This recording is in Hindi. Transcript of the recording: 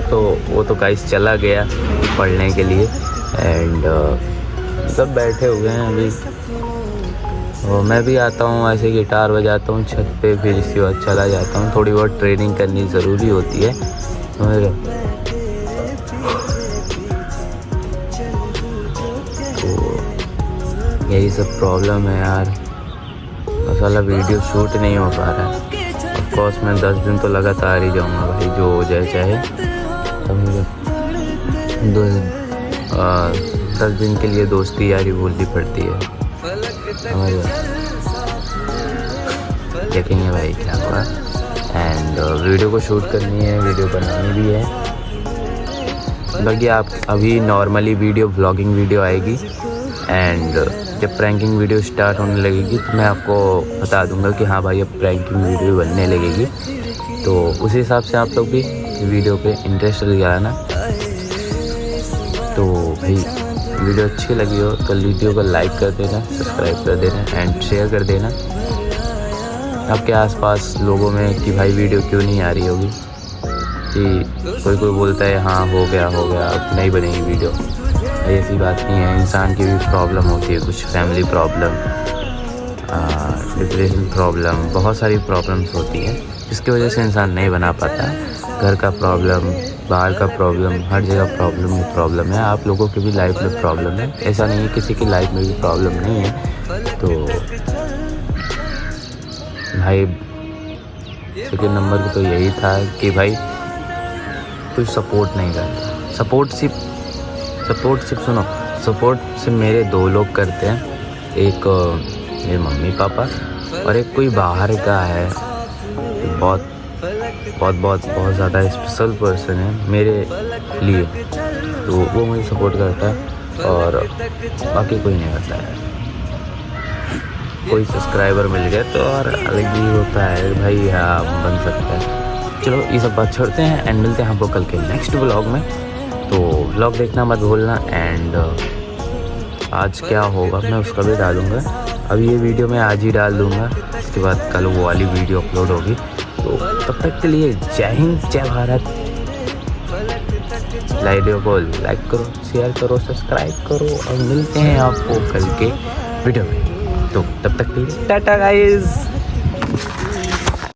तो वो तो गाइस चला गया पढ़ने के लिए एंड सब बैठे हुए हैं अभी। और मैं भी आता हूँ ऐसे गिटार बजाता हूँ छत पे, फिर इसके बाद चला जाता हूँ। थोड़ी बहुत ट्रेनिंग करनी ज़रूरी होती है और तो यही सब प्रॉब्लम है यार। मसाला वीडियो शूट नहीं हो पा रहा है। ऑफकोर्स मैं 10 दिन तो लगातार ही जाऊँगा भाई, जो हो जाए चाहे। तो मुझे 10 दिन के लिए दोस्ती यारी बोलनी पड़ती है। देखेंगे भाई क्या हुआ। एंड वीडियो को शूट करनी है, वीडियो बनानी भी है। बाकी आप अभी नॉर्मली वीडियो व्लॉगिंग वीडियो आएगी एंड जब प्रैंकिंग वीडियो स्टार्ट होने लगेगी तो मैं आपको बता दूंगा कि हाँ भाई अब प्रैंकिंग वीडियो बनने लगेगी। तो उस हिसाब से आप लोग भी वीडियो पे इंटरेस्ट दिखाना। तो भाई वीडियो अच्छी लगी हो तो वीडियो को लाइक कर देना, सब्सक्राइब कर देना एंड शेयर कर देना आपके आसपास लोगों में कि भाई वीडियो क्यों नहीं आ रही होगी। कि कोई बोलता है हाँ हो गया अब नहीं बनेगी वीडियो। ऐसी बात नहीं है, इंसान की भी प्रॉब्लम होती है, कुछ फैमिली प्रॉब्लम, डिप्रेशन प्रॉब्लम, बहुत सारी प्रॉब्लम्स होती हैं जिसकी वजह से इंसान नहीं बना पाता। घर का प्रॉब्लम, बाहर का प्रॉब्लम, हर जगह प्रॉब्लम है। आप लोगों की भी लाइफ में प्रॉब्लम है, ऐसा नहीं है किसी की लाइफ में भी प्रॉब्लम नहीं है। तो भाई सेकंड नंबर तो यही था कि भाई कोई सपोर्ट नहीं करता। सपोर्ट सिर्फ सुनो, सपोर्ट सिर्फ मेरे 2 लोग करते हैं। एक मेरे मम्मी पापा और एक कोई बाहर का है, बहुत ज़्यादा स्पेशल पर्सन है मेरे लिए, तो वो मुझे सपोर्ट करता है और बाकी कोई नहीं करता है। कोई सब्सक्राइबर मिल गया तो और अलग ही होता है भाई, हाँ बन सकता है। चलो ये सब बात छोड़ते हैं एंड मिलते हैं हमको कल के नेक्स्ट व्लॉग में। तो व्लॉग देखना मत भूलना एंड आज क्या होगा मैं उसका भी डालूँगा। अभी ये वीडियो मैं आज ही डाल दूँगा, इसके बाद कल वो वाली वीडियो अपलोड होगी। तो तब तक के लिए जय हिंद, जय भारत। वीडियो को लाइक करो, शेयर करो, सब्सक्राइब करो और मिलते हैं आपको कल के वीडियो में। तो तब तक के लिए टाटा गाइस।